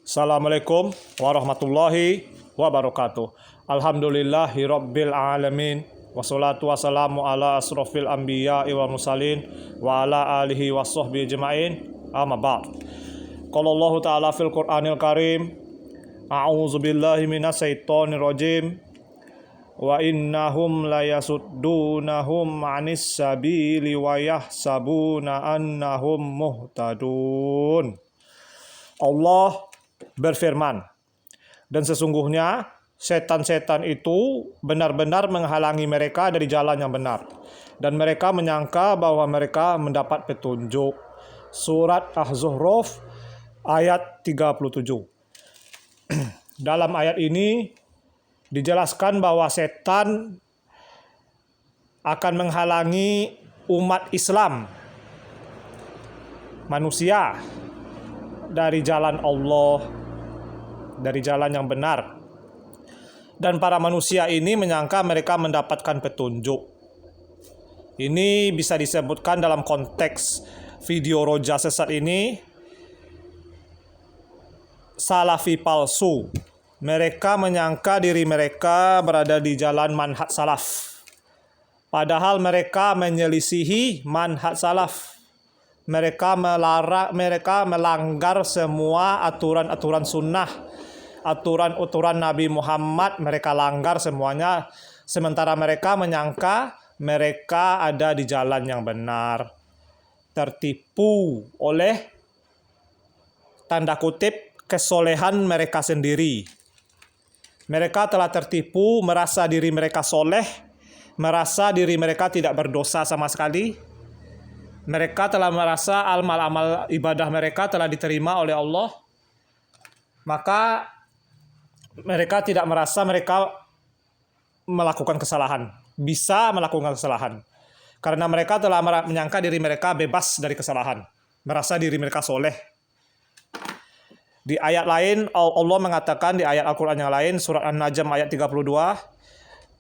Assalamualaikum warahmatullahi wabarakatuh. Alhamdulillahirabbil alamin. Wassalatu wassalamu ala asrofil anbiya wal mursalin wa ala alihi wassohbihi ajma'in. Amma ba'd. Qala Allah Ta'ala fil Qur'anil Karim, a'udzu billahi minasyaitonir rajim. Wa innahum layasuddunahum 'anis sabili wa yahsabuna annahum muhtadun. Allah berfirman, dan sesungguhnya setan-setan itu benar-benar menghalangi mereka dari jalan yang benar, dan mereka menyangka bahwa mereka mendapat petunjuk. Surat Az-Zukhruf ayat 37. Dalam ayat ini dijelaskan bahwa setan akan menghalangi umat Islam, manusia, dari jalan Allah, dari jalan yang benar. Dan para manusia ini menyangka mereka mendapatkan petunjuk. Ini bisa disebutkan dalam konteks video roja sesat ini, salafi palsu. Mereka menyangka diri mereka berada di jalan manhaj salaf, padahal mereka menyelisihi manhaj salaf. Mereka melanggar semua aturan-aturan sunnah, aturan-aturan Nabi Muhammad, mereka langgar semuanya. Sementara mereka menyangka mereka ada di jalan yang benar. Tertipu oleh tanda kutip kesolehan mereka sendiri. Mereka telah tertipu, merasa diri mereka soleh, merasa diri mereka tidak berdosa sama sekali. Mereka telah merasa amal-amal ibadah mereka telah diterima oleh Allah. Maka mereka tidak merasa mereka melakukan kesalahan, bisa melakukan kesalahan. Karena mereka telah menyangka diri mereka bebas dari kesalahan, merasa diri mereka soleh. Di ayat lain Allah mengatakan, di ayat Al-Quran yang lain, surat An-Najm ayat 32,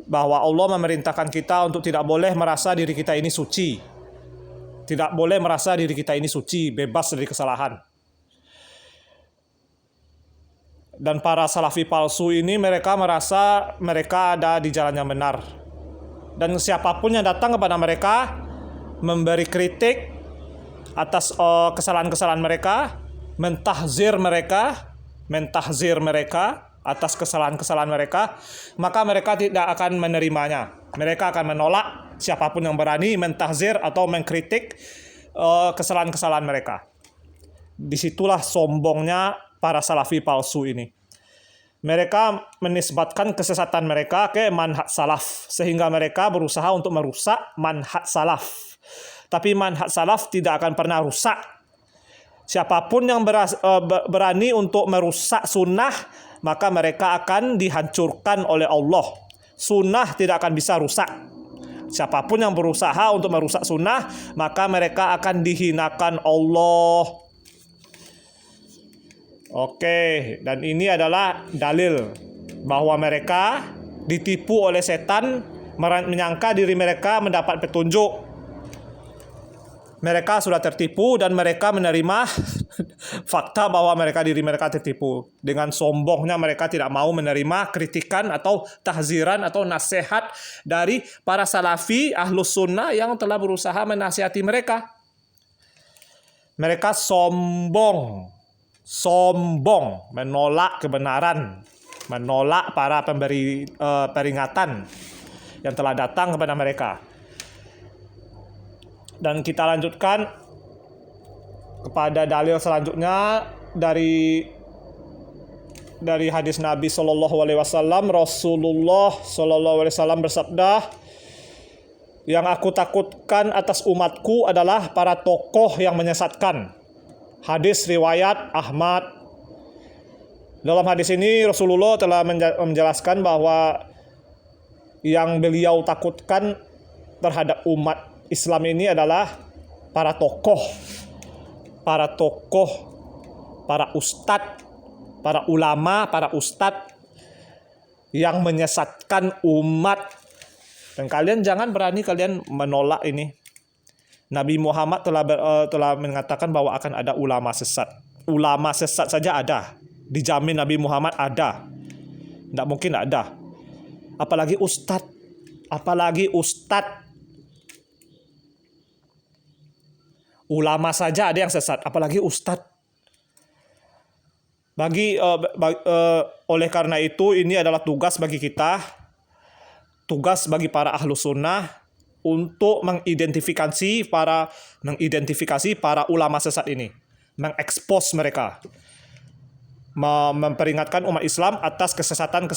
bahwa Allah memerintahkan kita untuk tidak boleh merasa diri kita ini suci. Tidak boleh merasa diri kita ini suci, bebas dari kesalahan. Dan para salafi palsu ini mereka merasa mereka ada di jalan yang benar. Dan siapapun yang datang kepada mereka memberi kritik atas kesalahan-kesalahan mereka, mentahzir mereka atas kesalahan-kesalahan mereka, maka mereka tidak akan menerimanya. Mereka akan menolak siapapun yang berani mentahzir atau mengkritik kesalahan-kesalahan mereka. Disitulah sombongnya para salafi palsu ini. Mereka menisbatkan kesesatan mereka ke manhaj salaf, sehingga mereka berusaha untuk merusak manhaj salaf. Tapi manhaj salaf tidak akan pernah rusak. Siapapun yang berani untuk merusak sunnah, maka mereka akan dihancurkan oleh Allah. Sunnah tidak akan bisa rusak. Siapapun yang berusaha untuk merusak sunnah, maka mereka akan dihinakan Allah. Oke, dan ini adalah dalil bahwa mereka ditipu oleh setan, menyangka diri mereka mendapat petunjuk. Mereka sudah tertipu dan mereka menerima fakta bahwa diri mereka tertipu. Dengan sombongnya mereka tidak mau menerima kritikan atau tahziran atau nasihat dari para salafi ahlus sunnah yang telah berusaha menasihati mereka. Mereka sombong, menolak kebenaran, menolak para pemberi peringatan yang telah datang kepada mereka. Dan kita lanjutkan kepada dalil selanjutnya dari hadis Nabi Shallallahu Alaihi Wasallam. Rasulullah Shallallahu Alaihi Wasallam bersabda, yang aku takutkan atas umatku adalah para tokoh yang menyesatkan. Hadis riwayat Ahmad. Dalam hadis ini Rasulullah telah menjelaskan bahwa yang beliau takutkan terhadap umat Islam ini adalah para tokoh, para ustadz, para ulama, para ustadz yang menyesatkan umat. Dan kalian jangan berani kalian menolak ini. Nabi Muhammad telah mengatakan bahwa akan ada ulama sesat. Ulama sesat saja ada. Dijamin Nabi Muhammad ada. Tidak mungkin tidak ada. Apalagi ustadz. Ulama saja ada yang sesat, apalagi ustadz. Oleh karena itu, ini adalah tugas bagi kita, tugas bagi para ahlu sunnah untuk mengidentifikasi para ulama sesat ini, mengekspos mereka, memperingatkan umat Islam atas kesesatan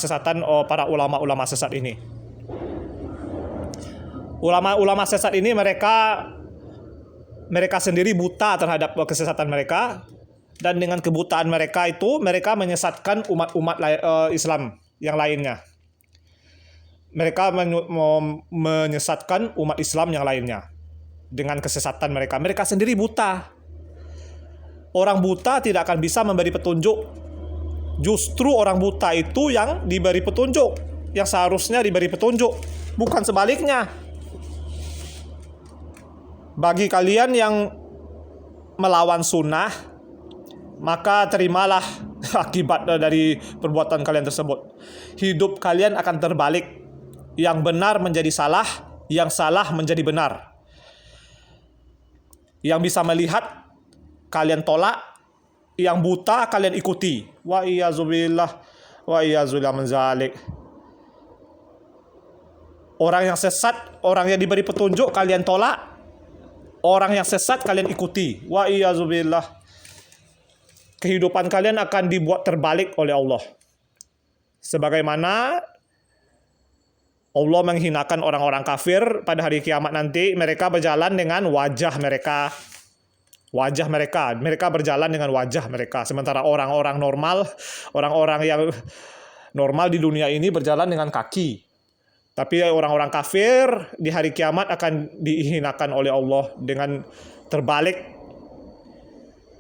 para ulama-ulama sesat ini. Ulama-ulama sesat ini mereka sendiri buta terhadap kesesatan mereka, dan dengan kebutaan mereka itu mereka menyesatkan umat-umat Islam yang lainnya. Mereka menyesatkan umat Islam yang lainnya dengan kesesatan mereka. Mereka sendiri buta. Orang buta tidak akan bisa memberi petunjuk. Justru orang buta itu yang diberi petunjuk, yang seharusnya diberi petunjuk, bukan sebaliknya. Bagi kalian yang melawan sunnah, maka terimalah akibat dari perbuatan kalian tersebut. Hidup kalian akan terbalik. Yang benar menjadi salah, yang salah menjadi benar. Yang bisa melihat, kalian tolak. Yang buta, kalian ikuti. Wa iyazubillah, wa iyazubillah min zalik. Orang yang sesat, orang yang diberi petunjuk, kalian tolak. Orang yang sesat kalian ikuti. Wa iyazubillah. Kehidupan kalian akan dibuat terbalik oleh Allah. Sebagaimana Allah menghinakan orang-orang kafir pada hari kiamat nanti, mereka berjalan dengan wajah mereka. Mereka berjalan dengan wajah mereka. Sementara orang-orang normal, orang-orang yang normal di dunia ini berjalan dengan kaki. Tapi orang-orang kafir di hari kiamat akan dihinakan oleh Allah dengan terbalik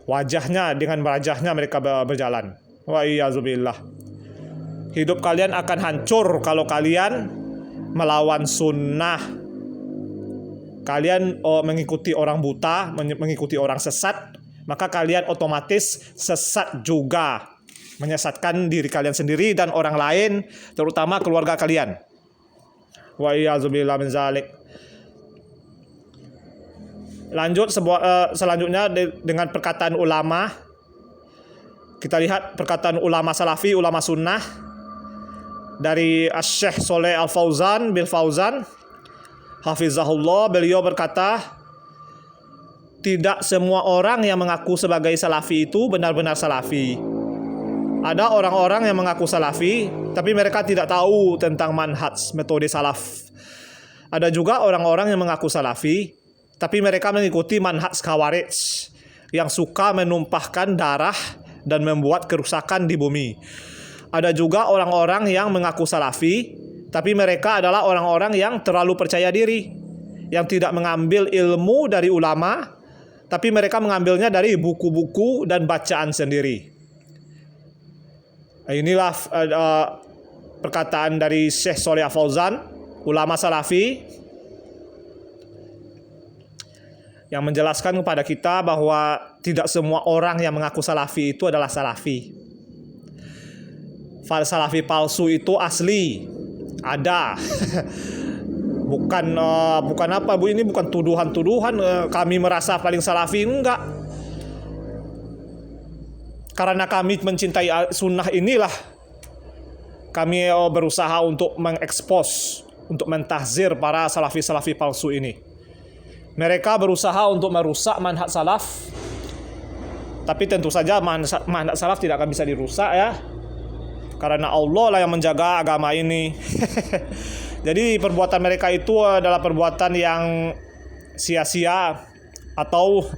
wajahnya, dengan wajahnya mereka berjalan. Wa iyazubillah. Hidup kalian akan hancur kalau kalian melawan sunnah. Kalian mengikuti orang buta, mengikuti orang sesat, maka kalian otomatis sesat juga. Menyesatkan diri kalian sendiri dan orang lain, terutama keluarga kalian. Wa iyazubillah min zalik. Lanjut selanjutnya dengan perkataan ulama. Kita lihat perkataan ulama salafi, ulama sunnah dari Syekh Shalih Al-Fauzan bil Fauzan hafizahullah. Beliau berkata, tidak semua orang yang mengaku sebagai salafi itu benar-benar salafi. Ada orang-orang yang mengaku salafi, tapi mereka tidak tahu tentang manhaj, metode salaf. Ada juga orang-orang yang mengaku salafi, tapi mereka mengikuti manhaj khawarij, yang suka menumpahkan darah dan membuat kerusakan di bumi. Ada juga orang-orang yang mengaku salafi, tapi mereka adalah orang-orang yang terlalu percaya diri, yang tidak mengambil ilmu dari ulama, tapi mereka mengambilnya dari buku-buku dan bacaan sendiri. Inilah perkataan dari Syekh Shalih Al-Fauzan, ulama salafi, yang menjelaskan kepada kita bahwa tidak semua orang yang mengaku salafi itu adalah salafi. Salafi palsu itu asli, ada. Bukan apa Bu, ini bukan tuduhan-tuduhan kami merasa paling salafi, enggak. Karena kami mencintai sunnah inilah kami berusaha untuk mengekspos, untuk mentahzir para salafi-salafi palsu ini. Mereka berusaha untuk merusak manhaj salaf, tapi tentu saja manhaj salaf tidak akan bisa dirusak ya, karena Allah lah yang menjaga agama ini. Jadi perbuatan mereka itu adalah perbuatan yang sia-sia, atau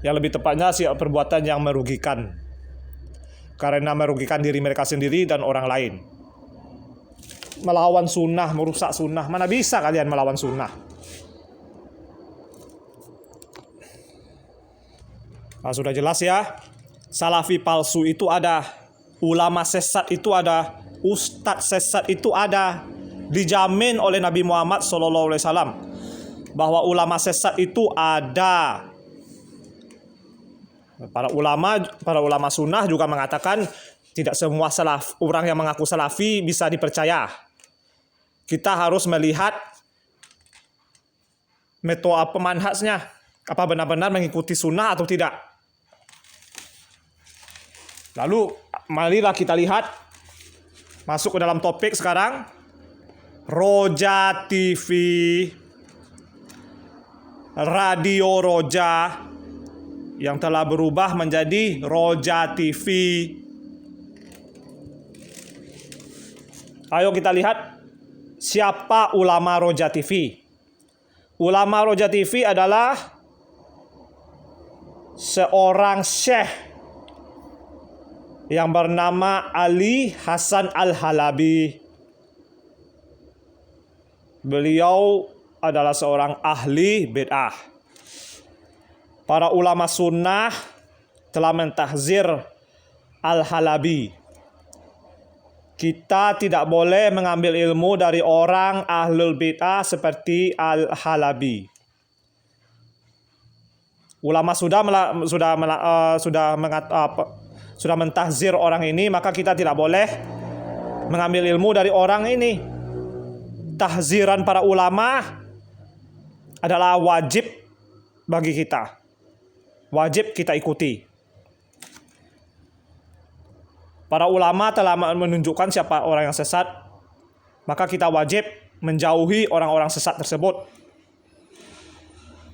yang lebih tepatnya perbuatan yang merugikan, karena merugikan diri mereka sendiri dan orang lain. Melawan sunnah, merusak sunnah, mana bisa kalian melawan sunnah? Nah, sudah jelas ya, salafi palsu itu ada, ulama sesat itu ada, ustadz sesat itu ada. Dijamin oleh Nabi Muhammad SAW bahwa ulama sesat itu ada. Para ulama sunnah juga mengatakan Tidak semua orang yang mengaku salafi bisa dipercaya. Kita harus melihat metode pemanhajnya, apa benar-benar mengikuti sunnah atau tidak. Lalu marilah kita lihat, masuk ke dalam topik sekarang, Roja TV, Radio Roja yang telah berubah menjadi Roja TV. Ayo kita lihat siapa ulama Roja TV. Ulama Roja TV adalah seorang syekh yang bernama Ali Hasan Al-Halabi. Beliau adalah seorang ahli bid'ah. Para ulama sunnah telah mentahzir Al-Halabi. Kita tidak boleh mengambil ilmu dari orang ahlul bid'ah seperti Al-Halabi. Ulama sudah mentahzir orang ini, maka kita tidak boleh mengambil ilmu dari orang ini. Tahziran para ulama adalah wajib bagi kita. Wajib kita ikuti. Para ulama telah menunjukkan siapa orang yang sesat, maka kita wajib menjauhi orang-orang sesat tersebut.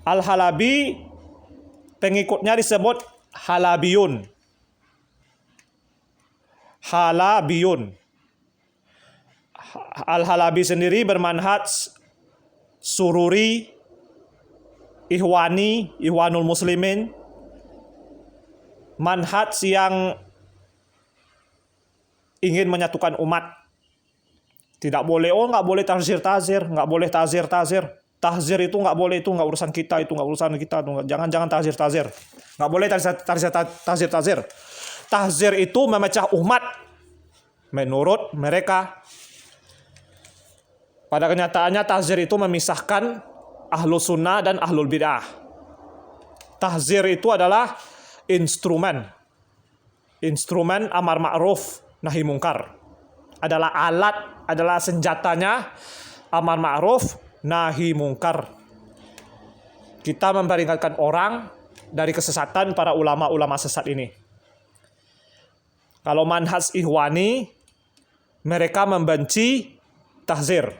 Al-Halabi, pengikutnya disebut Halabiyun. Halabiyun. Al-Halabi sendiri bermanhaj sururi, ihwani, ihwanul muslimin. Manhaj yang ingin menyatukan umat. Tidak boleh, nggak boleh tazir, nggak boleh tazir. Tahzir itu nggak boleh, itu nggak urusan kita, itu nggak urusan kita. Jangan tazir. Nggak boleh tazir. Tahzir itu memecah umat menurut mereka. Pada kenyataannya tahzir itu memisahkan ahlus sunnah dan ahlul bid'ah. Tahzir itu adalah instrumen amar ma'ruf nahi mungkar. Adalah alat, adalah senjatanya amar ma'ruf nahi mungkar. Kita memperingatkan orang dari kesesatan para ulama-ulama sesat ini. Kalau manhaj ihwani, mereka membenci tahzir.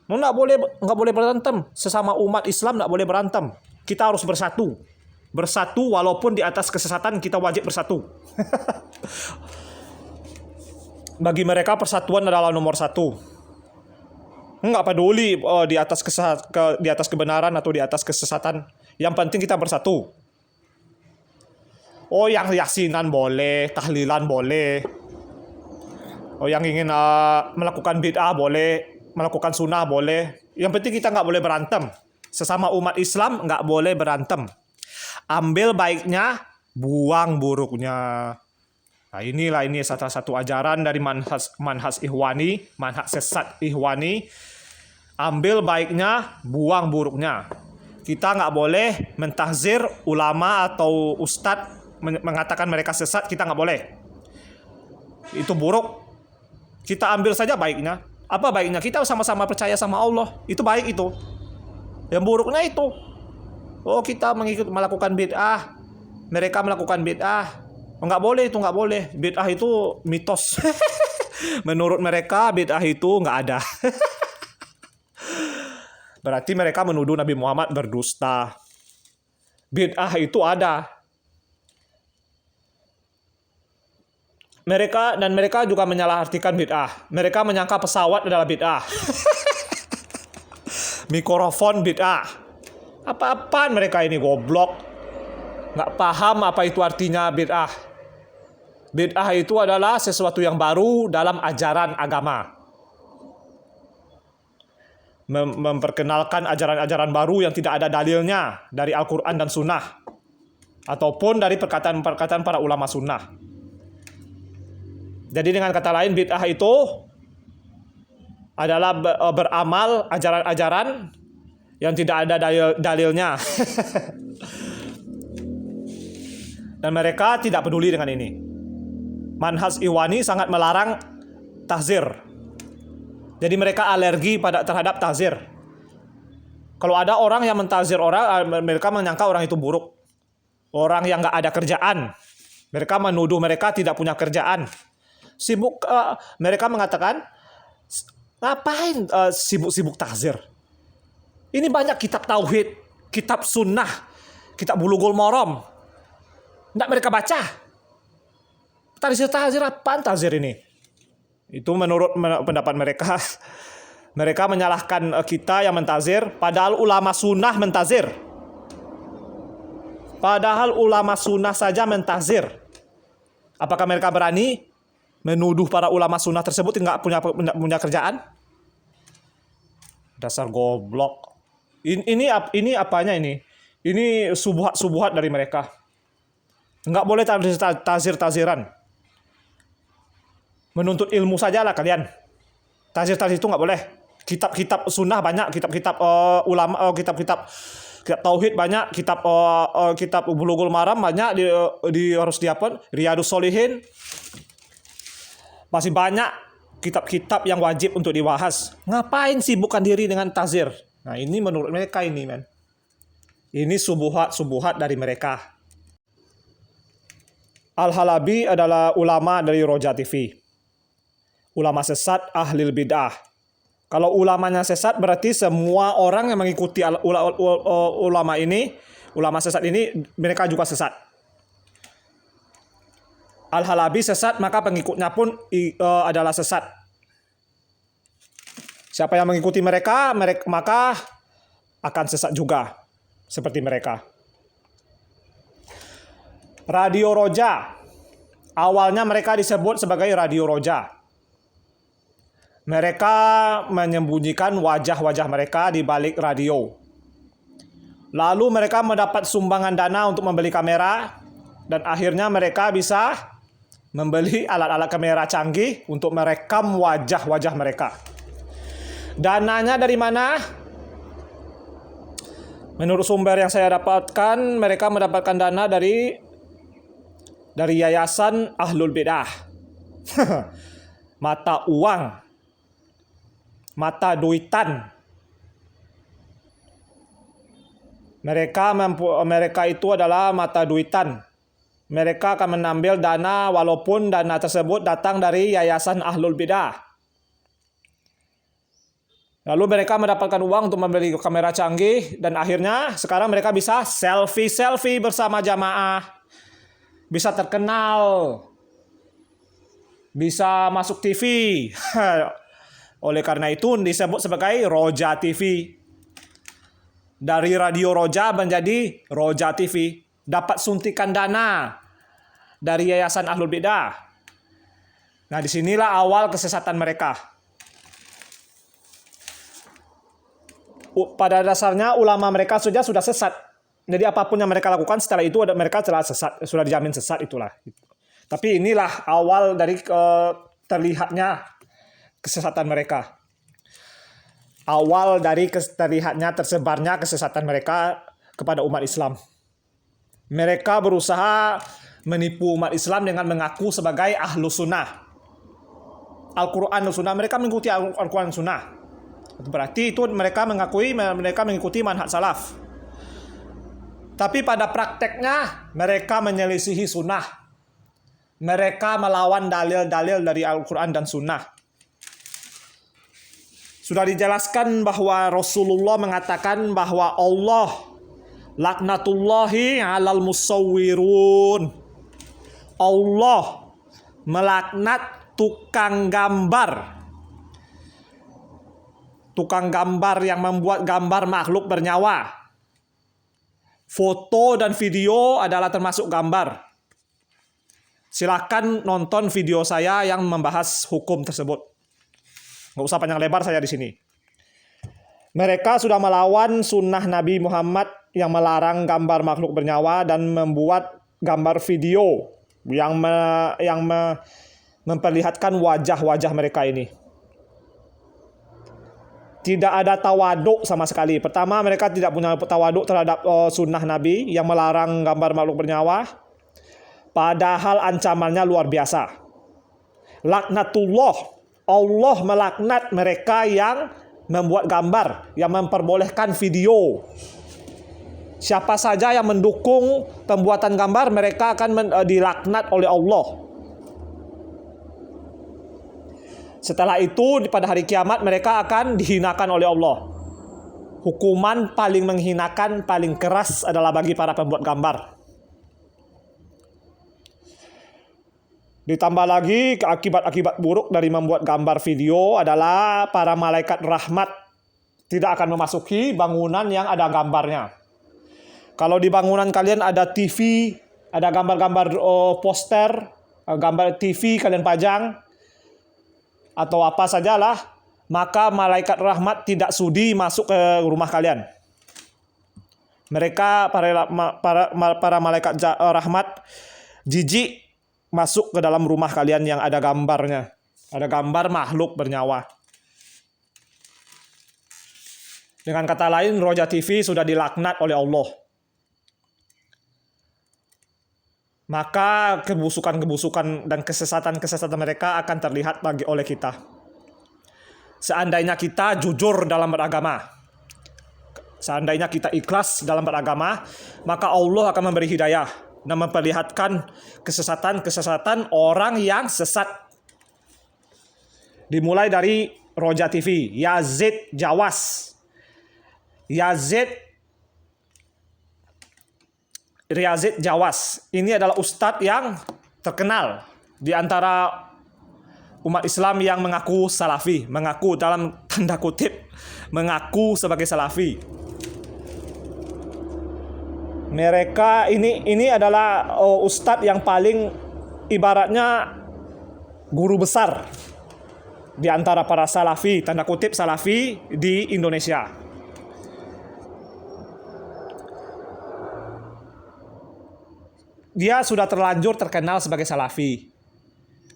Nggak boleh berantem. Sesama umat Islam nggak boleh berantem. Kita harus bersatu. Bersatu walaupun di atas kesesatan kita wajib bersatu. Bagi mereka persatuan adalah nomor satu. Nggak peduli di atas kebenaran atau di atas kesesatan. Yang penting kita bersatu. Oh, yang yasinan boleh, tahlilan boleh. Oh, yang ingin melakukan bid'ah boleh, melakukan sunnah boleh. Yang penting kita nggak boleh berantem. Sesama umat Islam nggak boleh berantem. Ambil baiknya, buang buruknya. Nah, ini salah satu ajaran dari manhaj ihwani, manhaj sesat ihwani. Ambil baiknya, buang buruknya. Kita nggak boleh mentahzir ulama atau ustadz mengatakan mereka sesat, kita nggak boleh. Itu buruk. Kita ambil saja baiknya. Apa baiknya? Kita sama-sama percaya sama Allah. Itu baik itu. Yang buruknya itu. Oh, kita melakukan bid'ah. Mereka melakukan bid'ah. Nggak boleh itu, nggak boleh. Bid'ah itu mitos. Menurut mereka bid'ah itu nggak ada. Berarti mereka menuduh Nabi Muhammad berdusta. Bid'ah itu ada. Mereka juga menyalahartikan bid'ah. Mereka menyangka pesawat adalah bid'ah. Mikrofon bid'ah. Apa-apaan mereka ini, goblok. Nggak paham apa itu artinya bid'ah. Bid'ah itu adalah sesuatu yang baru dalam ajaran agama. Memperkenalkan ajaran-ajaran baru yang tidak ada dalilnya dari Al-Quran dan Sunnah. Ataupun dari perkataan-perkataan para ulama Sunnah. Jadi dengan kata lain, bid'ah itu adalah beramal ajaran-ajaran yang tidak ada dalilnya. Dan mereka tidak peduli dengan ini. Manhaj Ikhwani sangat melarang tahzir. Jadi mereka alergi terhadap tahzir. Kalau ada orang yang mentahzir orang, mereka menyangka orang itu buruk. Orang yang nggak ada kerjaan. Mereka menuduh mereka tidak punya kerjaan. Sibuk, mereka mengatakan, ngapain sibuk-sibuk tahzir? Ini banyak kitab tauhid, kitab sunnah, kitab Bulughul Maram. Nggak mereka baca. Tahzir apaan tahzir ini? Itu menurut pendapat mereka. Mereka menyalahkan kita yang mentahzir, padahal ulama sunnah mentahzir. Padahal ulama sunnah saja mentahzir. Apakah mereka berani menuduh para ulama sunnah tersebut nggak punya kerjaan? Dasar goblok. Ini apanya ini? Ini subuhat dari mereka. Nggak boleh tahzir-tahziran. Menuntut ilmu saja lah kalian. Tahzir itu nggak boleh. Kitab-kitab sunnah banyak, kitab-kitab ulama, kitab-kitab tauhid banyak, kitab Bulughul Maram banyak, harus dihafal. Riyadhus Shalihin masih banyak kitab-kitab yang wajib untuk dibahas. Ngapain sibukkan diri dengan tahzir? Nah, ini menurut mereka ini, men. Ini subuhat dari mereka. Al-Halabi adalah ulama dari Roja TV. Ulama sesat, ahlil bid'ah. Kalau ulamanya sesat berarti semua orang yang mengikuti ulama sesat ini, mereka juga sesat. Al-Halabi sesat, maka pengikutnya pun adalah sesat. Siapa yang mengikuti mereka maka akan sesat juga seperti mereka. Radio Roja. Awalnya mereka disebut sebagai Radio Roja. Mereka menyembunyikan wajah-wajah mereka di balik radio. Lalu mereka mendapat sumbangan dana untuk membeli kamera, dan akhirnya mereka bisa membeli alat-alat kamera canggih untuk merekam wajah-wajah mereka. Dananya dari mana? Menurut sumber yang saya dapatkan, mereka mendapatkan dana dari Yayasan Ahlul Bidah. Mata uang, mata duitan. Mereka itu adalah mata duitan. Mereka akan mengambil dana walaupun dana tersebut datang dari Yayasan Ahlul Bidah. Lalu mereka mendapatkan uang untuk membeli kamera canggih, dan akhirnya sekarang mereka bisa selfie bersama jamaah. Bisa terkenal. Bisa masuk TV. Oleh karena itu disebut sebagai Roja TV. Dari Radio Roja menjadi Roja TV. Dapat suntikan dana dari Yayasan Ahlul Bidah. Nah, disinilah awal kesesatan mereka. Pada dasarnya ulama mereka sudah sesat. Jadi apapun yang mereka lakukan setelah itu mereka telah sesat, sudah dijamin sesat itulah. Tapi inilah awal dari terlihatnya kesesatan mereka. Awal dari terlihatnya tersebarnya kesesatan mereka kepada umat Islam. Mereka berusaha menipu umat Islam dengan mengaku sebagai Ahlus Sunnah. Al-Quran dan Sunnah, mereka mengikuti Al-Quran dan Sunnah. Berarti itu mereka mengikuti manhaj salaf. Tapi pada prakteknya mereka menyelisihi sunnah. Mereka melawan dalil-dalil dari Al-Quran dan Sunnah. Sudah dijelaskan bahwa Rasulullah mengatakan bahwa Allah laknatullahi alal musawwirun. Allah melaknat tukang gambar. Tukang gambar yang membuat gambar makhluk bernyawa. Foto dan video adalah termasuk gambar. Silakan nonton video saya yang membahas hukum tersebut. Nggak usah panjang lebar saya di sini. Mereka sudah melawan sunnah Nabi Muhammad yang melarang gambar makhluk bernyawa dan membuat gambar video yang memperlihatkan wajah-wajah mereka ini. Tidak ada tawaduk sama sekali. Pertama, mereka tidak punya tawaduk terhadap sunnah Nabi yang melarang gambar makhluk bernyawa. Padahal ancamannya luar biasa. Laknatullah, Allah melaknat mereka yang membuat gambar, yang memperbolehkan video. Siapa saja yang mendukung pembuatan gambar, mereka akan dilaknat oleh Allah. Setelah itu pada hari kiamat mereka akan dihinakan oleh Allah. Hukuman paling menghinakan, paling keras adalah bagi para pembuat gambar. Ditambah lagi akibat-akibat buruk dari membuat gambar video adalah para malaikat rahmat tidak akan memasuki bangunan yang ada gambarnya. Kalau di bangunan kalian ada TV, ada gambar-gambar poster, gambar TV kalian pajang, atau apa sajalah, maka malaikat rahmat tidak sudi masuk ke rumah kalian. Mereka, para malaikat rahmat, jijik masuk ke dalam rumah kalian yang ada gambarnya. Ada gambar makhluk bernyawa. Dengan kata lain, Roja TV sudah dilaknat oleh Allah. Maka kebusukan-kebusukan dan kesesatan-kesesatan mereka akan terlihat oleh kita. Seandainya kita jujur dalam beragama, seandainya kita ikhlas dalam beragama, maka Allah akan memberi hidayah dan memperlihatkan kesesatan-kesesatan orang yang sesat. Dimulai dari Roja TV, Yazid Jawas. Yazid Jawas ini adalah ustadz yang terkenal di antara umat Islam yang mengaku salafi, mengaku dalam tanda kutip, mengaku sebagai salafi. Mereka ini adalah ustadz yang paling ibaratnya guru besar di antara para salafi, tanda kutip salafi di Indonesia. Dia sudah terlanjur terkenal sebagai salafi.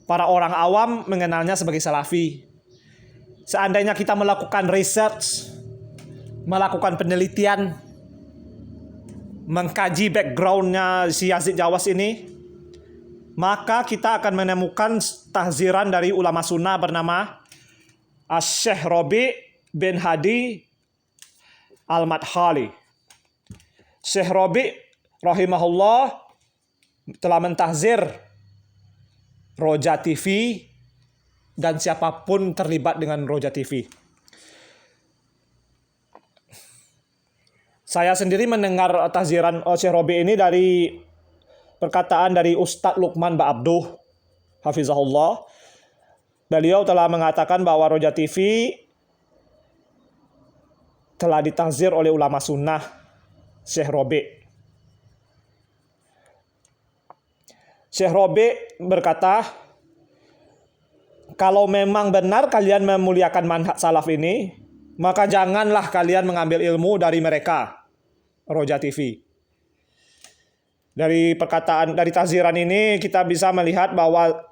Para orang awam mengenalnya sebagai salafi. Seandainya kita melakukan research, melakukan penelitian, mengkaji backgroundnya si Yazid Jawas ini, maka kita akan menemukan tahziran dari ulama sunnah bernama Syekh Rabi' bin Hadi Al-Madkhali. Syekh Rabi' rahimahullah telah mentahzir Roja TV dan siapapun terlibat dengan Roja TV. Saya sendiri mendengar tahziran Syekh Rabi' ini dari perkataan dari Ustadz Lukman Ba'abduh, hafizahullah. Beliau telah mengatakan bahwa Roja TV telah ditahzir oleh ulama sunnah Syekh Rabi'. Syekh Rabi' berkata, kalau memang benar kalian memuliakan manhaj salaf ini, maka janganlah kalian mengambil ilmu dari mereka, Roja TV. Dari perkataan, dari tahziran ini kita bisa melihat bahwa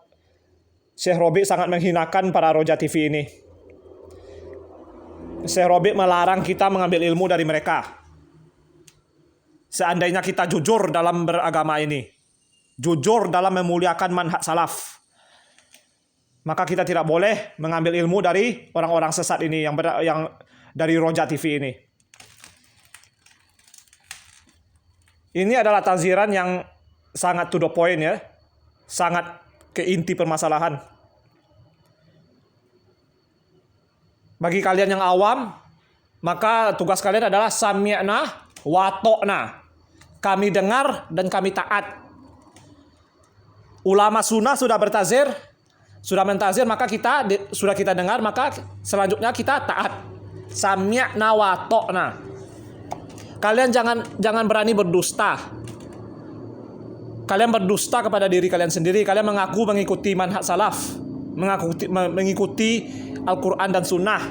Syekh Rabi' sangat menghinakan para Roja TV ini. Syekh Rabi' melarang kita mengambil ilmu dari mereka. Seandainya kita jujur dalam beragama ini, jujur dalam memuliakan manhaj salaf, maka kita tidak boleh mengambil ilmu dari orang-orang sesat ini yang dari Roja TV ini. Ini adalah tahziran yang sangat to the point ya, sangat ke inti permasalahan. Bagi kalian yang awam, maka tugas kalian adalah sami'na wa ta'na. Kami dengar dan kami taat. Ulama sunnah sudah bertazir, sudah mentazir, maka sudah kita dengar, maka selanjutnya kita taat. Sami'na wa ta'na. Kalian jangan berani berdusta. Kalian berdusta kepada diri kalian sendiri. Kalian mengaku mengikuti manhaj salaf, mengikuti Al-Quran dan Sunnah.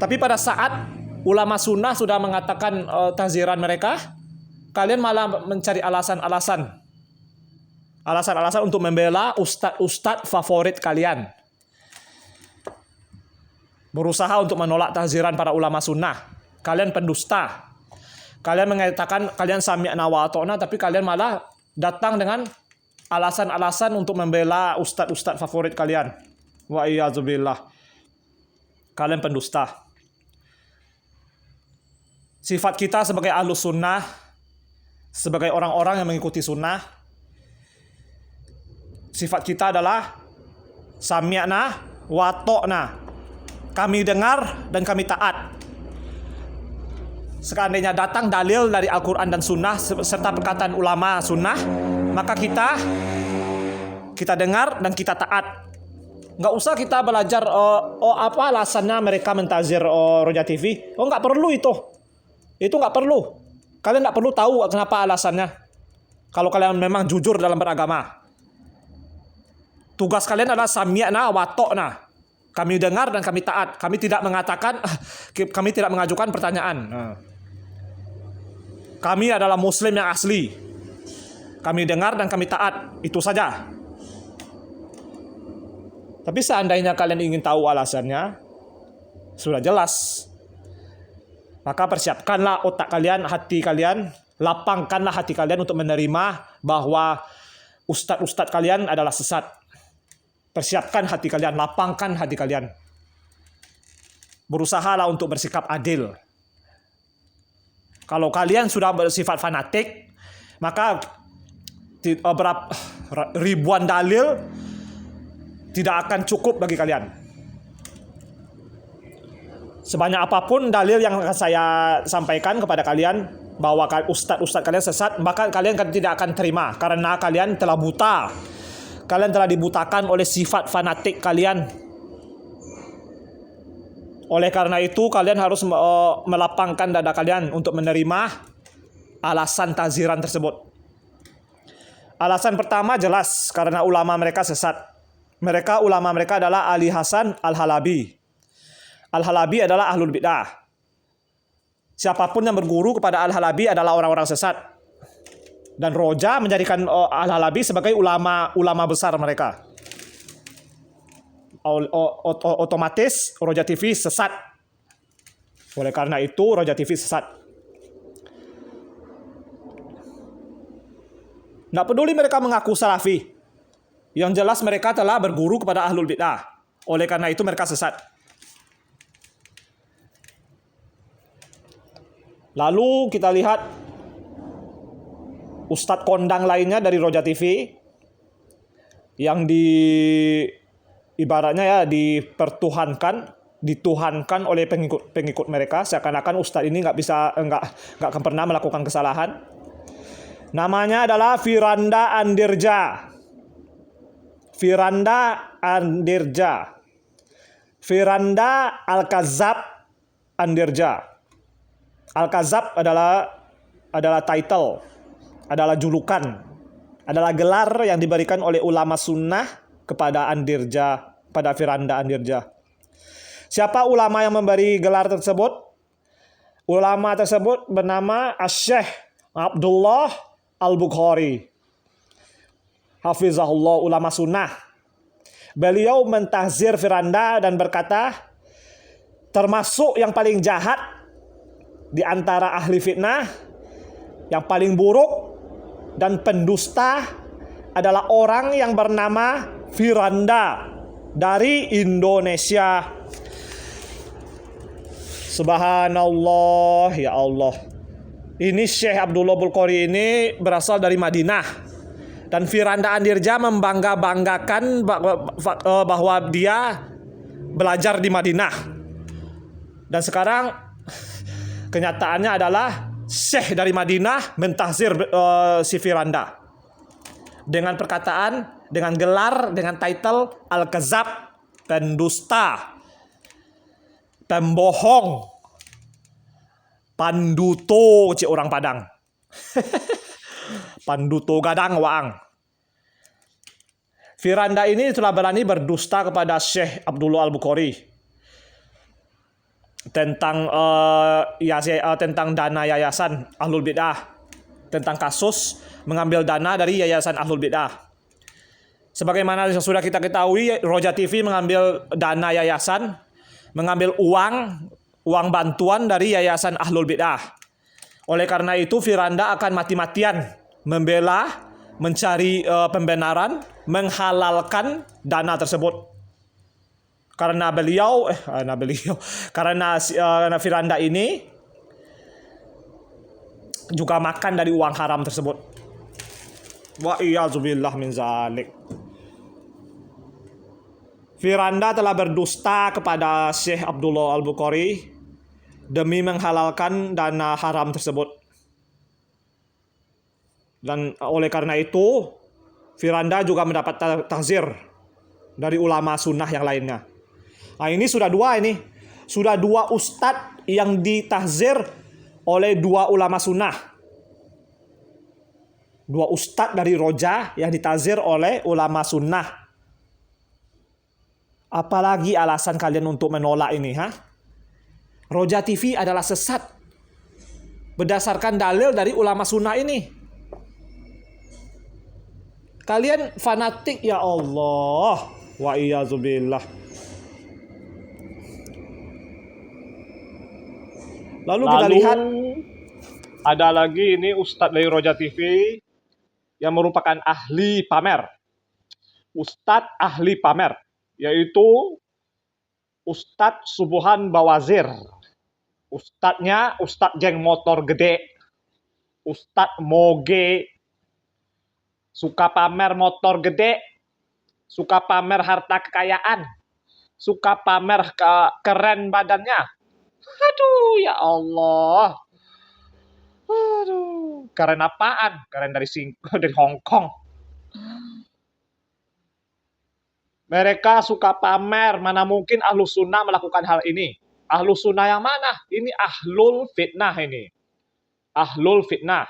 Tapi pada saat ulama sunnah sudah mengatakan tahziran mereka, kalian malah mencari alasan-alasan untuk membela ustadz favorit kalian. Berusaha untuk menolak tahziran para ulama sunnah. Kalian pendusta. Kalian mengatakan kalian sami'na wa ata'na, tapi kalian malah datang dengan alasan-alasan untuk membela ustadz favorit kalian. Wa iyadzubillah. Kalian pendusta. Sifat kita sebagai ahlus sunnah, sebagai orang-orang yang mengikuti sunnah, sifat kita adalah sami'na wa ta'na. Kami dengar dan kami taat. Seandainya datang dalil dari Al-Quran dan Sunnah serta perkataan ulama Sunnah, maka kita dengar dan kita taat. Nggak usah kita belajar apa alasannya mereka mentazir Roja TV. Nggak perlu itu. Itu nggak perlu. Kalian nggak perlu tahu kenapa alasannya. Kalau kalian memang jujur dalam beragama, tugas kalian adalah sami'na wa ta'na. Kami dengar dan kami taat. Kami tidak mengatakan, kami tidak mengajukan pertanyaan. Kami adalah Muslim yang asli. Kami dengar dan kami taat. Itu saja. Tapi seandainya kalian ingin tahu alasannya, sudah jelas. Maka persiapkanlah otak kalian, hati kalian, lapangkanlah hati kalian untuk menerima bahwa ustadz-ustadz kalian adalah sesat. Persiapkan hati kalian, lapangkan hati kalian. Berusahalah untuk bersikap adil. Kalau kalian sudah bersifat fanatik, maka ribuan dalil tidak akan cukup bagi kalian. Sebanyak apapun dalil yang akan saya sampaikan kepada kalian bahwa ustadz-ustadz kalian sesat, maka kalian tidak akan terima karena kalian telah buta. Kalian telah dibutakan oleh sifat fanatik kalian. Oleh karena itu kalian harus melapangkan dada kalian untuk menerima alasan taziran tersebut. Alasan pertama jelas karena ulama mereka sesat. Ulama mereka adalah Ali Hasan Al-Halabi. Al-Halabi adalah ahlul bid'ah. Siapapun yang berguru kepada Al-Halabi adalah orang-orang sesat. Dan Roja menjadikan Al-Halabi sebagai ulama besar mereka. Otomatis Roja TV sesat. Oleh karena itu Roja TV sesat. Nggak peduli mereka mengaku salafi. Yang jelas mereka telah berguru kepada ahlul bid'ah. Oleh karena itu mereka sesat. Lalu kita lihat ustadz kondang lainnya dari Roja TV yang ibaratnya ya dituhankan oleh pengikut mereka, seakan-akan ustadz ini nggak akan pernah melakukan kesalahan. Namanya adalah Firanda Andirja. Firanda Al-Kazab Andirja. Al-Kazab adalah title, adalah julukan, adalah gelar yang diberikan oleh ulama sunnah kepada Andirja, pada Firanda Andirja. Siapa ulama yang memberi gelar tersebut? Ulama tersebut bernama Asy-Syaikh Abdullah Al-Bukhari. Hafizahullah, ulama sunnah. Beliau mentahzir Firanda dan berkata, termasuk yang paling jahat di antara ahli fitnah, yang paling buruk dan pendusta adalah orang yang bernama Firanda dari Indonesia. Subhanallah, ya Allah. Ini Syekh Abdullah Bukhari ini berasal dari Madinah. Dan Firanda Andirja membangga-banggakan bahwa dia belajar di Madinah. Dan sekarang kenyataannya adalah Syekh dari Madinah mentahzir si Firanda. Dengan perkataan, dengan gelar, dengan title Al-Kazab, pendusta, pembohong, panduto, cik orang Padang. Panduto gadang waang. Firanda ini telah berani berdusta kepada Syekh Abdullah Al-Bukhari tentang tentang dana yayasan Ahlul Bid'ah, tentang kasus mengambil dana dari yayasan Ahlul Bid'ah. Sebagaimana yang sudah kita ketahui, Roja TV mengambil dana yayasan, mengambil uang bantuan dari yayasan Ahlul Bid'ah. Oleh karena itu Firanda akan mati-matian mencari pembenaran, menghalalkan dana tersebut. karena beliau karena Firanda ini juga makan dari uang haram tersebut. Wa iyadzubillah min zalik. Firanda telah berdusta kepada Syekh Abdullah Al-Bukhari demi menghalalkan dana haram tersebut. Dan oleh karena itu, Firanda juga mendapat tahzir dari ulama sunnah yang lainnya. Nah, ini sudah dua ustadz yang ditahzir oleh dua ulama sunnah. Dua ustadz dari Roja yang ditahzir oleh ulama sunnah. Apalagi alasan kalian untuk menolak ini, ha? Roja TV adalah sesat berdasarkan dalil dari ulama sunnah ini. Kalian fanatik, ya Allah. Wa iyadzubillah. Lalu kita lihat ada lagi ini ustadz dari Roja TV yang merupakan ahli pamer. Ustadz ahli pamer, yaitu Ustadz Subuhan Bawazir. Ustadznya Ustadz geng motor gede, Ustadz moge, suka pamer motor gede, suka pamer harta kekayaan, suka pamer keren badannya. Aduh, ya Allah. Aduh, keren apaan? Keren dari Hong Kong. Mereka suka pamer, mana mungkin Ahlus Sunnah melakukan hal ini. Ahlus Sunnah yang mana? Ini Ahlul Fitnah ini. Ahlul Fitnah.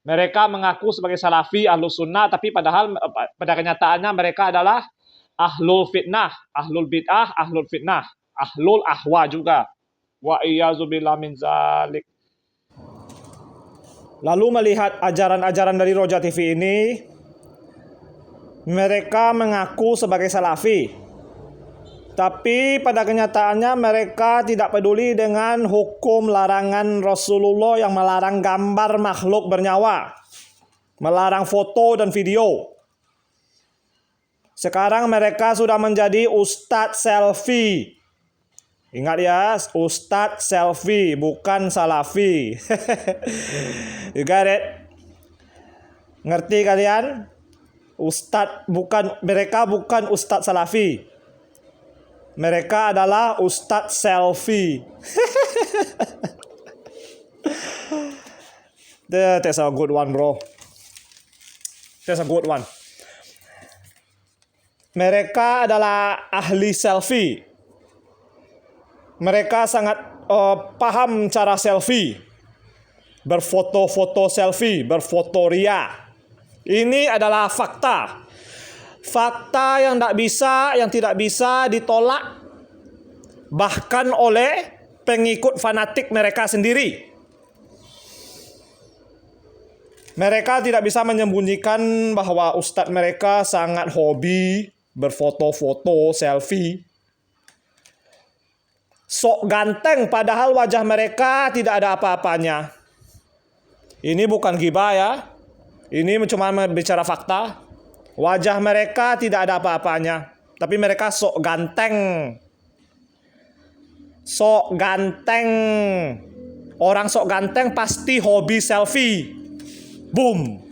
Mereka mengaku sebagai Salafi, Ahlus Sunnah, tapi padahal pada kenyataannya mereka adalah Ahlul Fitnah, Ahlul Bid'ah, Ahlul Fitnah, Ahlul Ahwa juga. Wa iyyazubillah min zalik. Lalu melihat ajaran-ajaran dari Roja TV ini, mereka mengaku sebagai Salafi, tapi pada kenyataannya mereka tidak peduli dengan hukum larangan Rasulullah yang melarang gambar makhluk bernyawa, melarang foto dan video. Sekarang mereka sudah menjadi ustadz selfie. Ingat ya, ustadz selfie, bukan Salafi. You got it? Ngerti kalian? Mereka bukan ustadz Salafi. Mereka adalah ustadz selfie. That's a good one, bro. That's a good one. Mereka adalah ahli selfie. Mereka sangat paham cara selfie. Berfoto-foto selfie, berfoto ria. Ini adalah fakta. Fakta yang tidak bisa ditolak bahkan oleh pengikut fanatik mereka sendiri. Mereka tidak bisa menyembunyikan bahwa ustadz mereka sangat hobi berfoto-foto selfie. Sok ganteng padahal wajah mereka tidak ada apa-apanya. Ini bukan ghibah ya. Ini cuma bicara fakta. Wajah mereka tidak ada apa-apanya, tapi mereka sok ganteng. Sok ganteng. Orang sok ganteng pasti hobi selfie. Boom.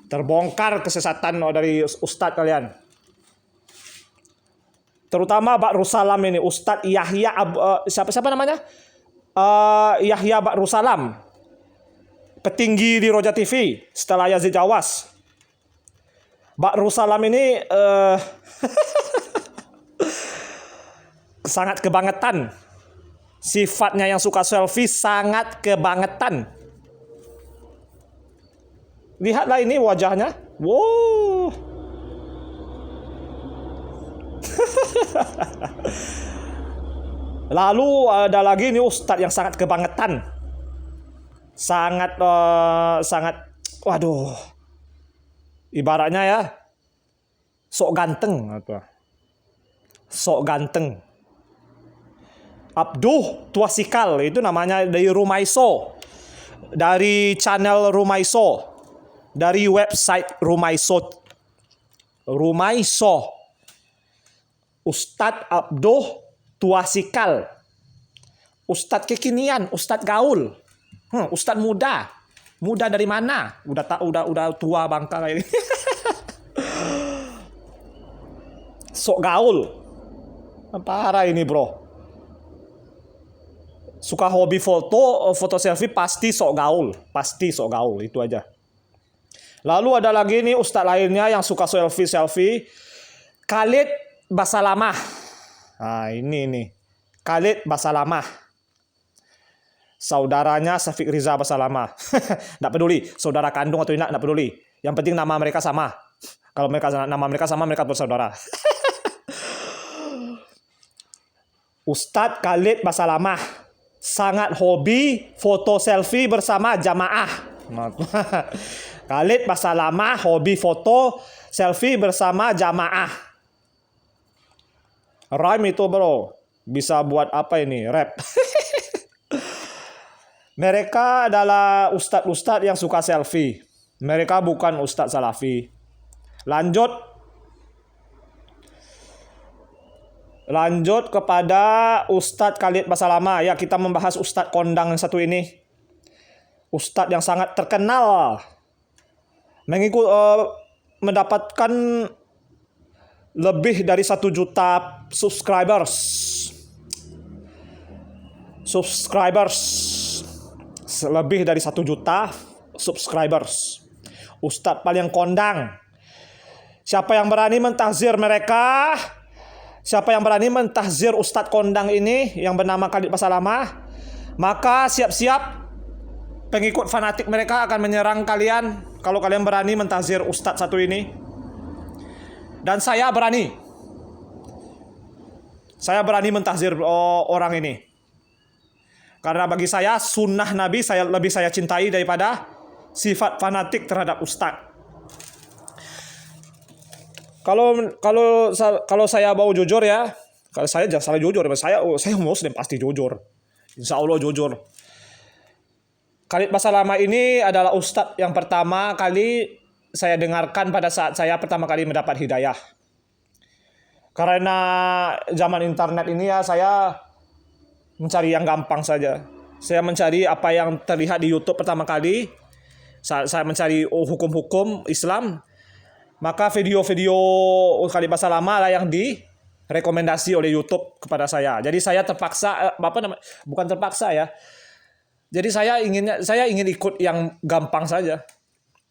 Terbongkar kesesatan dari ustadz kalian. Terutama Ba'ru Salam ini, Ustadz Yahya siapa namanya? Yahya Ba'ru Salam. Petinggi di Roja TV setelah Yazid Jawas. Ba'ru Salam ini sangat kebangetan. Sifatnya yang suka selfie sangat kebangetan. Lihatlah ini wajahnya. Wow. Lalu ada lagi nih ustadz yang sangat kebangetan. Sangat waduh. Ibaratnya ya sok ganteng apa? Sok ganteng. Abduh Tuasikal itu namanya, dari Rumaiso. Dari channel Rumaiso. Dari website Rumaiso. Rumaiso, Ustadz Abduh Tuasikal, Ustadz kekinian, Ustadz gaul, Ustadz muda. Muda dari mana? Udah tua bangka kayak ini. Sok gaul. Parah ini, bro. Suka hobi foto selfie, pasti sok gaul, itu aja. Lalu ada lagi nih ustadz lainnya yang suka selfie, Khalid Basalamah. Nah, ini nih. Khalid Basalamah. Saudaranya Syafiq Riza Basalamah. Nggak peduli, saudara kandung atau tidak, nggak peduli. Yang penting nama mereka sama. Kalau nama mereka sama, mereka bersaudara. Ustadz Khalid Basalamah sangat hobi foto selfie bersama jamaah. Khalid Basalamah hobi foto selfie bersama jamaah. Rhyme itu, bro. Bisa buat apa ini? Rap. Mereka adalah ustadz-ustadz yang suka selfie. Mereka bukan ustadz salafi. Lanjut kepada Ustadz Khalid Basalamah. Ya, kita membahas Ustadz kondang yang satu ini. Ustadz yang sangat terkenal. Mendapatkan lebih dari 1 juta subscribers. Lebih dari 1 juta subscribers. Ustadz paling kondang. Siapa yang berani mentahzir mereka? Siapa yang berani mentahzir Ustadz kondang ini yang bernama Khalid Basalamah, maka siap-siap pengikut fanatik mereka akan menyerang kalian kalau kalian berani mentahzir Ustadz satu ini. Dan saya berani mentahzir orang ini. Karena bagi saya sunnah Nabi lebih saya cintai daripada sifat fanatik terhadap Ustadz. Kalau saya mau jujur ya, kalau saya jangan salah jujur, saya Muslim pasti jujur, insya Allah jujur. Khalid Basalamah ini adalah ustadz yang pertama kali saya dengarkan pada saat saya pertama kali mendapat hidayah. Karena zaman internet ini ya, saya mencari yang gampang saja. Saya mencari apa yang terlihat di YouTube pertama kali. Saya mencari hukum-hukum Islam. Maka video-video Khalid Basalamah lah yang direkomendasi oleh YouTube kepada saya. Jadi saya terpaksa, bukan terpaksa ya. Jadi saya ingin ikut yang gampang saja.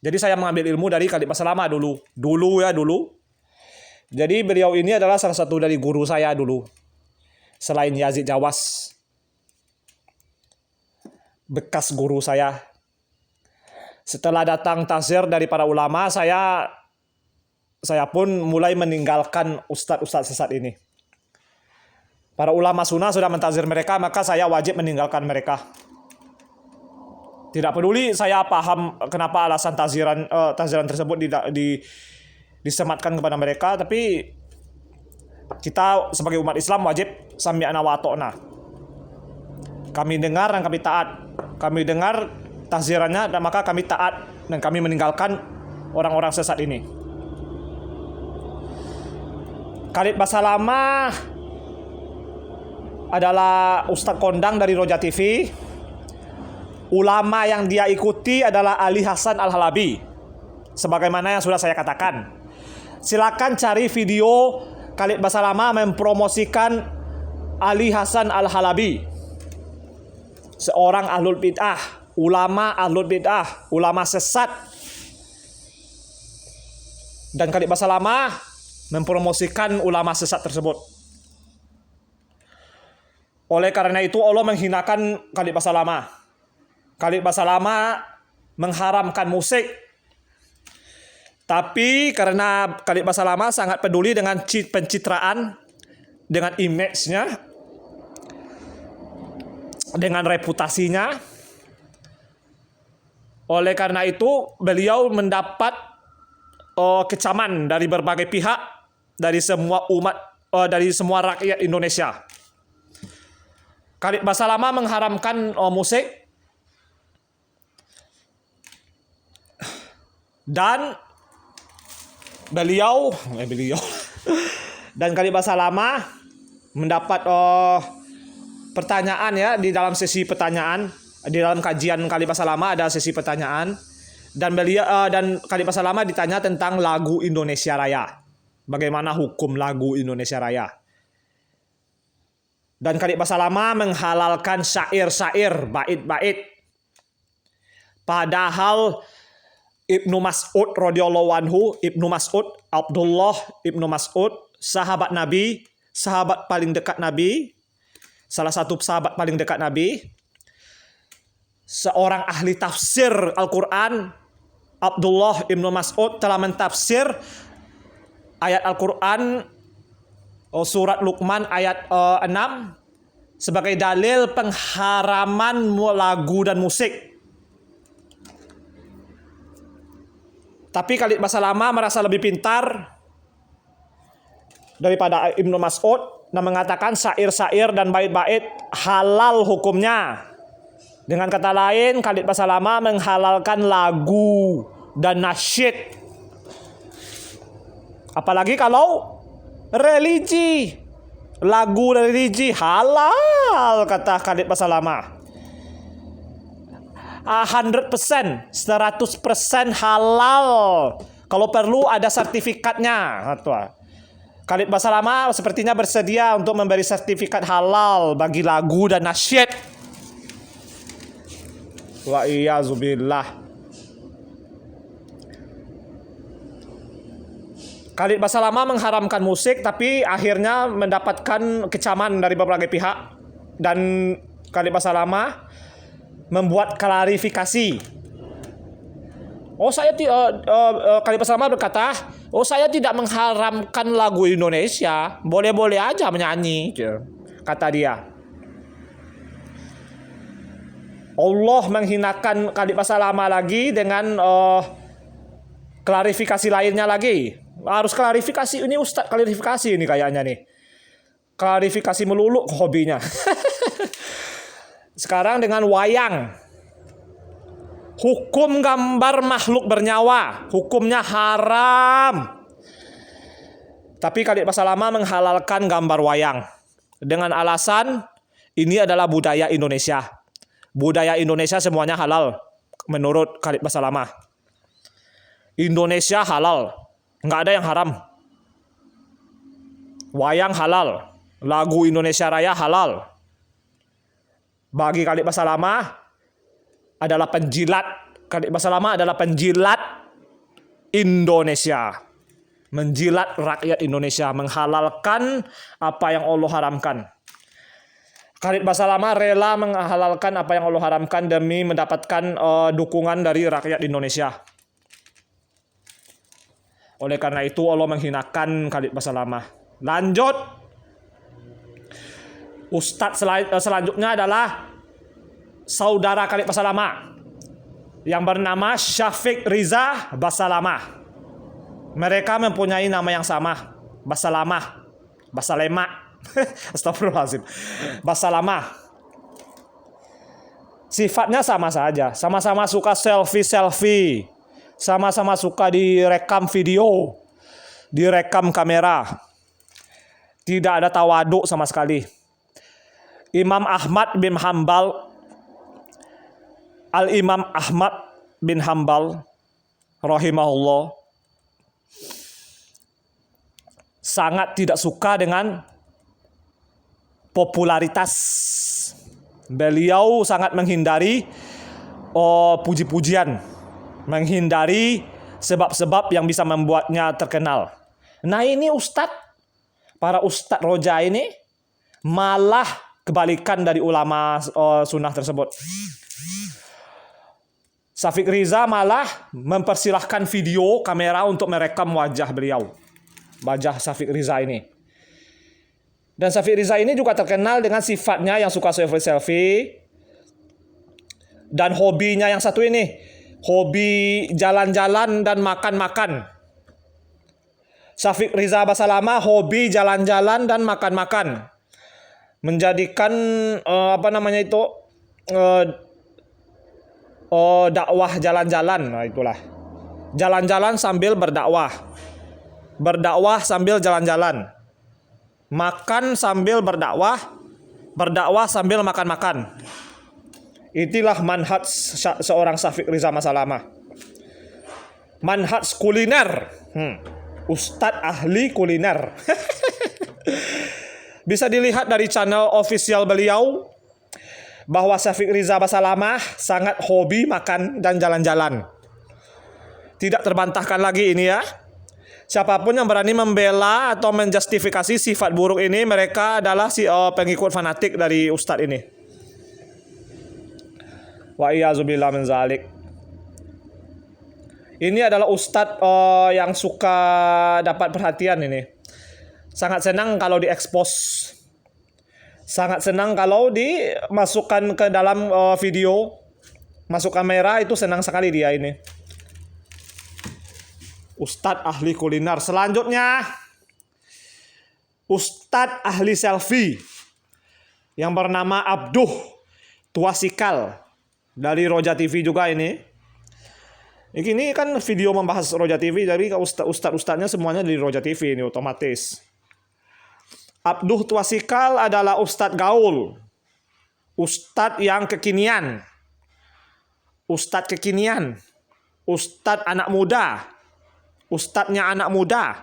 Jadi saya mengambil ilmu dari Khalid Basalamah dulu. Jadi beliau ini adalah salah satu dari guru saya dulu. Selain Yazid Jawas. Bekas guru saya. Setelah datang tahzir dari para ulama, saya pun mulai meninggalkan ustadz-ustadz sesat ini. Para ulama sunnah sudah mentahzir mereka, maka saya wajib meninggalkan mereka. Tidak peduli saya paham kenapa alasan tahziran tersebut disematkan kepada mereka, tapi kita sebagai umat Islam wajib sami'na wa ata'na. Kami dengar dan kami taat. Kami dengar tahzirannya dan maka kami taat dan kami meninggalkan orang-orang sesat ini. Khalid Basalamah adalah ustadz kondang dari Roja TV. Ulama yang dia ikuti adalah Ali Hasan Al-Halabi. Sebagaimana yang sudah saya katakan. Silakan cari video Khalid Basalamah mempromosikan Ali Hasan Al-Halabi. Seorang ahlul bid'ah, ulama ahlul bid'ah, ulama sesat. Dan Khalid Basalamah mempromosikan ulama sesat tersebut. Oleh karena itu Allah menghinakan Khalid Basalamah. Khalid Basalamah mengharamkan musik. Tapi karena Khalid Basalamah sangat peduli dengan pencitraan, dengan image-nya, dengan reputasinya. Oleh karena itu beliau mendapat kecaman dari berbagai pihak, dari semua umat, dari semua rakyat Indonesia. Khalid Basalamah mengharamkan musik dan beliau dan Khalid Basalamah mendapat pertanyaan ya, di dalam sesi pertanyaan, di dalam kajian Khalid Basalamah ada sesi pertanyaan, dan Khalid Basalamah ditanya tentang lagu Indonesia Raya. Bagaimana hukum lagu Indonesia Raya? Dan Khalid Basalamah menghalalkan syair-syair, bait-bait. Padahal Ibnu Mas'ud radhiyallahu anhu, Abdullah Ibnu Mas'ud, sahabat Nabi, sahabat paling dekat Nabi, salah satu sahabat paling dekat Nabi, seorang ahli tafsir Al-Quran, Abdullah Ibnu Mas'ud telah mentafsir ayat Al-Quran surat Luqman ayat 6 sebagai dalil pengharaman lagu dan musik. Tapi Khalid Basalamah merasa lebih pintar daripada Ibnu Mas'ud dan mengatakan syair-syair dan bait-bait halal hukumnya. Dengan kata lain, Khalid Basalamah menghalalkan lagu dan nasyid. Apalagi kalau religi. Lagu religi halal, kata Khalid Basalamah. 100% halal. Kalau perlu ada sertifikatnya. Khalid Basalamah sepertinya bersedia untuk memberi sertifikat halal bagi lagu dan nasyid. Wa iyyazubillah. Khalid Basalamah mengharamkan musik, tapi akhirnya mendapatkan kecaman dari berbagai pihak, dan Khalid Basalamah membuat klarifikasi. Khalid Basalamah berkata, saya tidak mengharamkan lagu Indonesia, boleh-boleh aja menyanyi, kata dia. Allah menghinakan Khalid Basalamah lagi dengan klarifikasi lainnya lagi. Harus klarifikasi, ini Ustadz klarifikasi ini kayaknya nih. Klarifikasi melulu hobinya. Sekarang dengan wayang. Hukum gambar makhluk bernyawa, hukumnya haram. Tapi Khalid Basalamah menghalalkan gambar wayang dengan alasan ini adalah budaya Indonesia. Budaya Indonesia semuanya halal menurut Khalid Basalamah. Indonesia halal, nggak ada yang haram. Wayang halal, lagu Indonesia Raya halal. Bagi Khalid Basalamah adalah penjilat. Khalid Basalamah adalah penjilat Indonesia. Menjilat rakyat Indonesia, menghalalkan apa yang Allah haramkan. Khalid Basalamah rela menghalalkan apa yang Allah haramkan demi mendapatkan dukungan dari rakyat Indonesia. Oleh karena itu Allah menghinakan Khalid Basalamah. Lanjut. Ustadz selanjutnya adalah saudara Khalid Basalamah yang bernama Syafiq Riza Basalamah. Mereka mempunyai nama yang sama, Basalamah, Basalema. Astagfirullahaladzim. Basalamah. Sifatnya sama saja, sama-sama suka selfie, sama-sama suka direkam video, direkam kamera. Tidak ada tawaduk sama sekali. Imam Ahmad bin Hambal, Al-Imam Ahmad bin Hambal rahimahullah, sangat tidak suka dengan popularitas. Beliau sangat menghindari puji-pujian, menghindari sebab-sebab yang bisa membuatnya terkenal. Nah ini para ustadz roja ini malah kebalikan dari ulama sunnah tersebut. Syafiq Riza malah mempersilahkan video kamera untuk merekam wajah beliau, wajah Syafiq Riza ini. Dan Syafiq Riza ini juga terkenal dengan sifatnya yang suka selfie. Dan hobinya yang satu ini, hobi jalan-jalan dan makan-makan. Syafiq Riza Basalamah hobi jalan-jalan dan makan-makan. Menjadikan dakwah jalan-jalan. Nah itulah. Jalan-jalan sambil berdakwah. berdakwah sambil jalan-jalan, makan sambil berdakwah, berdakwah sambil makan-makan. Itulah manhaj seorang Syafiq Riza Masalamah. Manhaj kuliner. Ustadz ahli kuliner. Bisa dilihat dari channel official beliau bahwa Syafiq Riza Masalamah sangat hobi makan dan jalan-jalan. Tidak terbantahkan lagi ini ya. Siapapun yang berani membela atau menjustifikasi sifat buruk ini, mereka adalah pengikut fanatik dari ustadz ini. Wa iyyazubillah min zalik. Ini adalah ustadz yang suka dapat perhatian ini. Sangat senang kalau diekspos. Sangat senang kalau dimasukkan ke dalam video. Masuk kamera itu senang sekali dia ini. Ustadz ahli kuliner. Selanjutnya, Ustadz ahli selfie yang bernama Abduh Tuasikal dari Roja TV juga ini. Ini kan video membahas Roja TV, jadi ustadz-ustadznya semuanya dari Roja TV ini otomatis. Abduh Tuasikal adalah ustadz gaul, ustadz yang kekinian, ustadz kekinian, ustadz anak muda. Ustadznya anak muda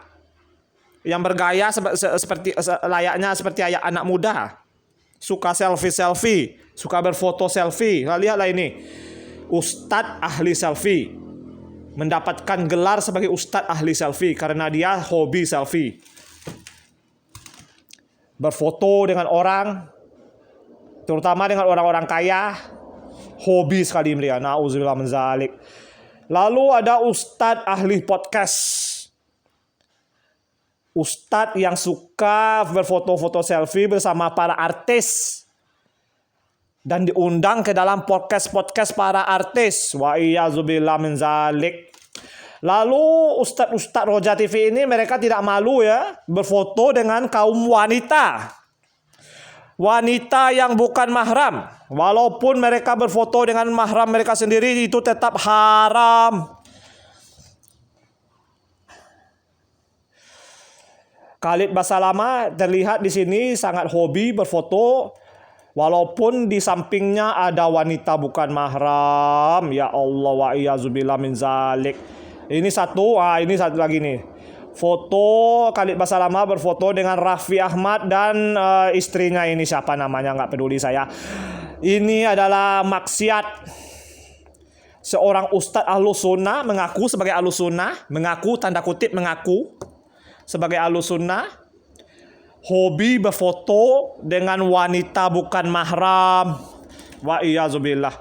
yang bergaya seperti layaknya seperti anak muda, suka selfie, suka berfoto selfie. Nah, lihatlah ini, Ustadz ahli selfie, mendapatkan gelar sebagai Ustadz ahli selfie karena dia hobi selfie, berfoto dengan orang, terutama dengan orang-orang kaya, hobi sekali dia. Nauzubillah min zalik. Lalu ada Ustadz ahli podcast. Ustadz yang suka berfoto-foto selfie bersama para artis. Dan diundang ke dalam podcast para artis. Wa iyyazubillah min zalik. Lalu Ustadz Roja TV ini mereka tidak malu ya berfoto dengan kaum wanita. Wanita yang bukan mahram. Walaupun mereka berfoto dengan mahram mereka sendiri, itu tetap haram. Khalid Basalamah terlihat di sini sangat hobi berfoto, walaupun di sampingnya ada wanita bukan mahram. Ya Allah, wa iyyazubillah min zalik. Ini satu lagi nih. Foto Khalid Basalamah berfoto dengan Raffi Ahmad dan istrinya ini siapa namanya nggak peduli saya. Ini adalah maksiat. Seorang ustadz ahlus sunnah mengaku sebagai ahlus sunnah, mengaku tanda kutip mengaku sebagai ahlus sunnah, hobi berfoto dengan wanita bukan mahram. Wa iyyazubillah.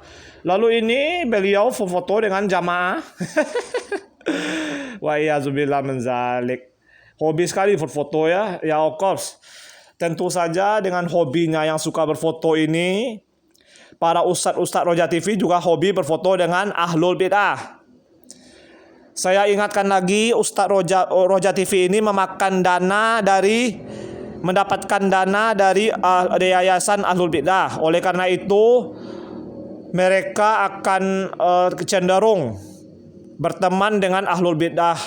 Lalu ini beliau foto dengan jamaah. Wa iyyazubillah min zalik. Hobi sekali berfoto ya. Ya of course. Tentu saja dengan hobinya yang suka berfoto ini, para ustadz Roja TV juga hobi berfoto dengan ahlul bid'ah. Saya ingatkan lagi, Ustadz Roja TV ini mendapatkan dana dari yayasan ahlul bid'ah. Oleh karena itu mereka akan cenderung berteman dengan ahlul bid'ah.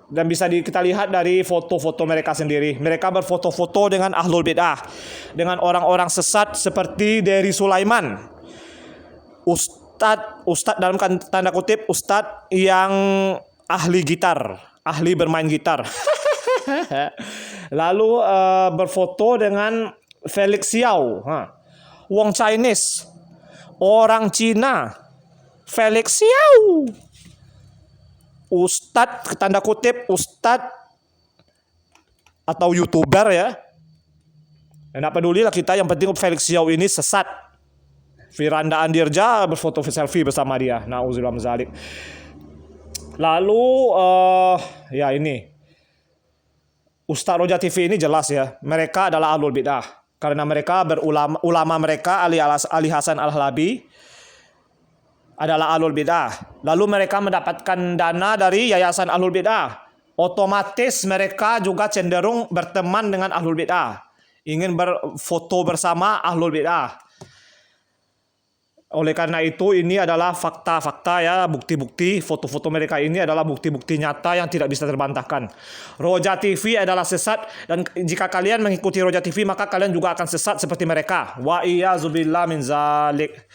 Dan bisa kita lihat dari foto-foto mereka sendiri. Mereka berfoto-foto dengan ahlul bid'ah, dengan orang-orang sesat seperti Dery Sulaiman, Ustadz dalam tanda kutip Ustadz yang ahli gitar, ahli bermain gitar. Lalu berfoto dengan Felix Xiao, Wong Chinese, orang Cina, Felix Xiao, Ustadz tanda kutip Ustadz atau YouTuber ya. Nggak peduli lah kita, yang penting Felix Xiao ini sesat. Firanda Andirja berfoto selfie bersama dia. Nauzubillah min zalik. Lalu ya ini Ustadz Roja TV ini jelas ya, mereka adalah ahlul bid'ah karena mereka ulama mereka Ali Hasan Al-Halabi adalah ahlul bid'ah. Lalu mereka mendapatkan dana dari yayasan ahlul bid'ah. Otomatis mereka juga cenderung berteman dengan ahlul bid'ah, ingin berfoto bersama ahlul bid'ah. Oleh karena itu ini adalah fakta-fakta ya, bukti-bukti, foto-foto mereka ini adalah bukti-bukti nyata yang tidak bisa terbantahkan. Roja TV adalah sesat, dan jika kalian mengikuti Roja TV maka kalian juga akan sesat seperti mereka. Wa iyyazubillah min zalik.